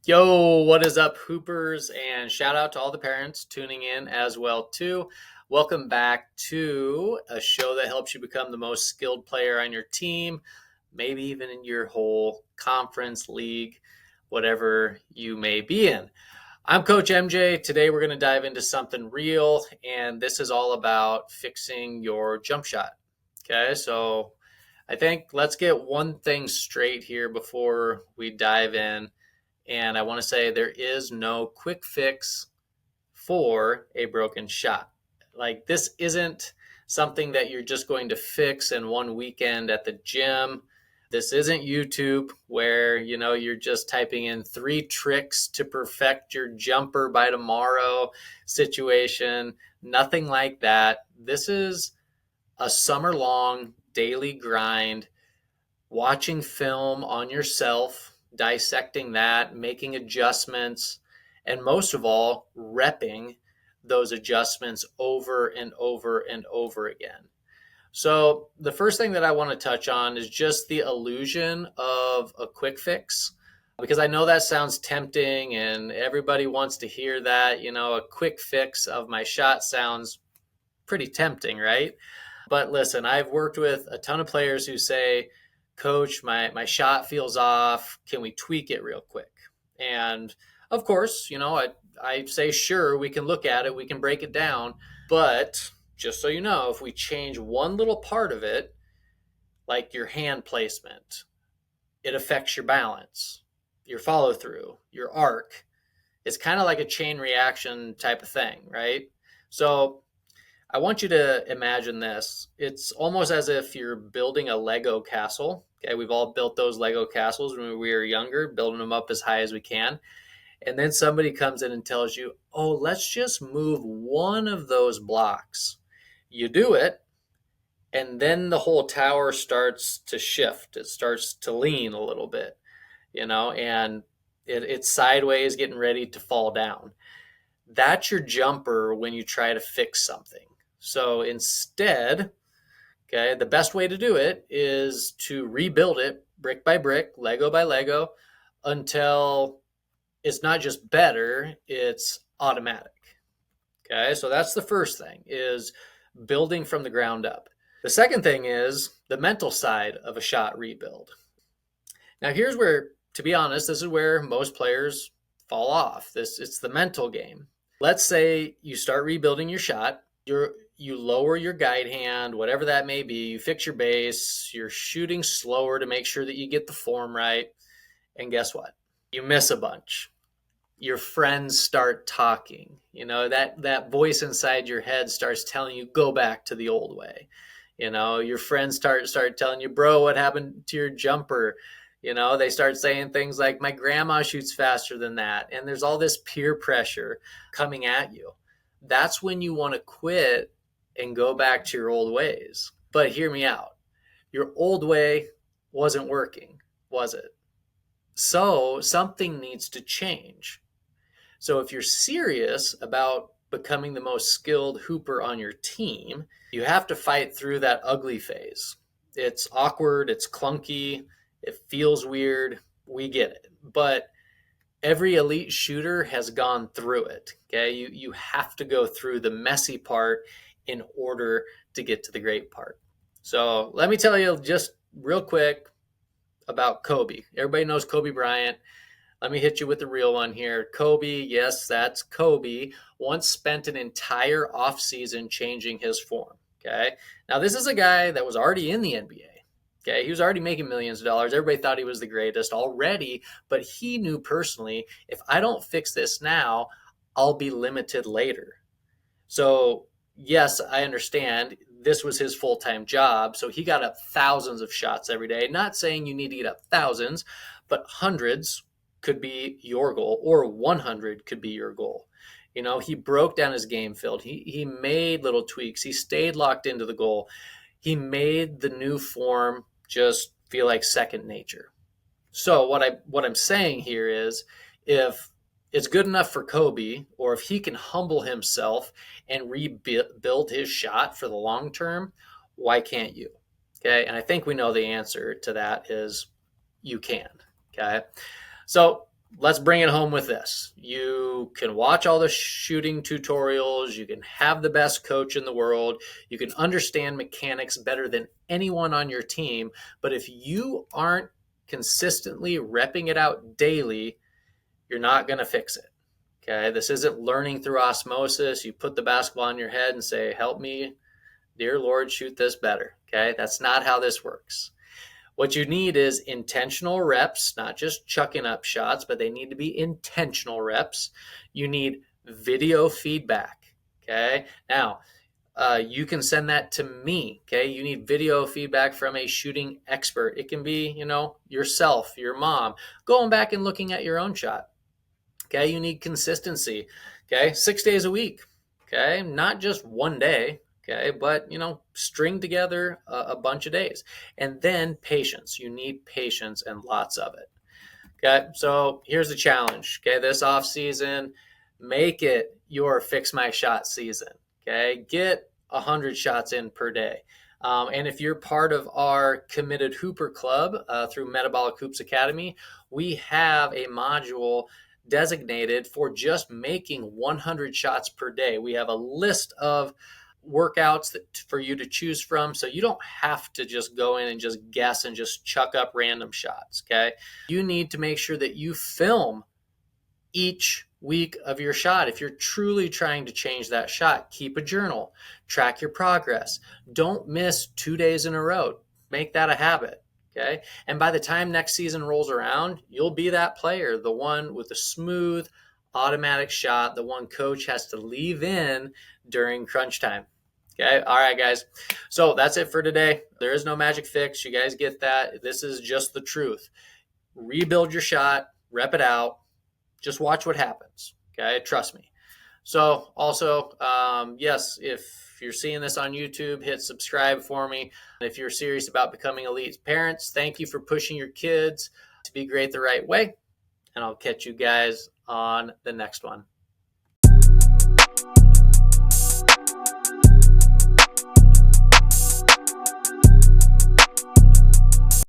Yo, what is up, Hoopers? And shout out to all the parents tuning in as well too. Welcome back to a show that helps you become the most skilled player on your team, maybe even in your whole conference, league, whatever you may be in. I'm Coach MJ. Today we're going to dive into something real, and this is all about fixing your jump shot. Okay, so I think let's get one thing straight here before we dive in. And I want to say there is no quick fix for a broken shot. Like, this isn't something that you're just going to fix in one weekend at the gym. This isn't YouTube where, you're just typing in 3 tricks to perfect your jumper by tomorrow situation. Nothing like that. This is a summer long daily grind, watching film on yourself, dissecting that, making adjustments, and most of all, repping those adjustments over and over and over again. So, the first thing that I want to touch on is just the illusion of a quick fix, because I know that sounds tempting and everybody wants to hear that. A quick fix of my shot sounds pretty tempting, right? But listen, I've worked with a ton of players who say, Coach, my shot feels off. Can we tweak it real quick? And of course, I say, sure, we can look at it, we can break it down. But just so you know, if we change one little part of it, like your hand placement, it affects your balance, your follow through, your arc. It's kind of like a chain reaction type of thing, right? So I want you to imagine this. It's almost as if you're building a Lego castle. Okay, we've all built those Lego castles when we were younger, building them up as high as we can. And then somebody comes in and tells you, oh, let's just move one of those blocks. You do it, and then the whole tower starts to shift. It starts to lean a little bit, and it's sideways, getting ready to fall down. That's your jumper when you try to fix something. So instead, okay, the best way to do it is to rebuild it brick by brick, Lego by Lego, until it's not just better, it's automatic. Okay, so that's the first thing, is building from the ground up. The second thing is the mental side of a shot rebuild. Now here's where, to be honest, this is where most players fall off. It's the mental game. Let's say you start rebuilding your shot. You lower your guide hand, whatever that may be. You fix your base. You're shooting slower to make sure that you get the form right. And guess what? You miss a bunch. Your friends start talking. That voice inside your head starts telling you, go back to the old way. Your friends start telling you, bro, what happened to your jumper? They start saying things like, my grandma shoots faster than that. And there's all this peer pressure coming at you. That's when you want to quit and go back to your old ways. But hear me out. Your old way wasn't working, was it? So something needs to change. So if you're serious about becoming the most skilled hooper on your team, you have to fight through that ugly phase. It's awkward, it's clunky, it feels weird. We get it. But every elite shooter has gone through it. Okay. You have to go through the messy part in order to get to the great part. So let me tell you just real quick about Kobe. Everybody knows Kobe Bryant. Let me hit you with the real one here. Kobe, yes, that's Kobe, once spent an entire offseason changing his form. Okay. Now, this is a guy that was already in the NBA. Okay. He was already making millions of dollars. Everybody thought he was the greatest already, but he knew personally, if I don't fix this now, I'll be limited later. So, yes, I understand this was his full time job. So he got up thousands of shots every day. Not saying you need to get up thousands, but hundreds could be your goal, or 100 could be your goal. He broke down his game field. He made little tweaks. He stayed locked into the goal. He made the new form just feel like second nature. So what I'm saying here is, if it's good enough for Kobe, or if he can humble himself and rebuild his shot for the long term, why can't you? Okay, and I think we know the answer to that is you can. Okay. So let's bring it home with this. You can watch all the shooting tutorials. You can have the best coach in the world. You can understand mechanics better than anyone on your team. But if you aren't consistently repping it out daily, you're not going to fix it. Okay. This isn't learning through osmosis. You put the basketball on your head and say, help me, dear Lord, shoot this better. Okay. That's not how this works. What you need is intentional reps, not just chucking up shots, but they need to be intentional reps. You need video feedback. Okay. Now, you can send that to me. Okay. You need video feedback from a shooting expert. It can be, yourself, your mom, going back and looking at your own shot. Okay. You need consistency. Okay. 6 days a week. Okay. Not just one day. Okay, but string together a bunch of days. And then patience. You need patience and lots of it. Okay, so here's the challenge. Okay, this off season, make it your fix my shot season. Okay, get 100 shots in per day. And if you're part of our Committed Hooper Club through Metabolic Hoops Academy, we have a module designated for just making 100 shots per day. We have a list of workouts for you to choose from, so you don't have to just go in and just guess and just chuck up random shots. Okay, you need to make sure that you film each week of your shot. If you're truly trying to change that shot, keep a journal, track your progress. Don't miss 2 days in a row. Make that a habit. Okay, and by the time next season rolls around, you'll be that player, the one with the smooth automatic shot, the one coach has to leave in during crunch time. Okay. All right, guys. So that's it for today. There is no magic fix. You guys get that. This is just the truth. Rebuild your shot, rep it out. Just watch what happens. Okay. Trust me. So also, yes, if you're seeing this on YouTube, hit subscribe for me. If you're serious about becoming elite parents, thank you for pushing your kids to be great the right way. And I'll catch you guys on the next one.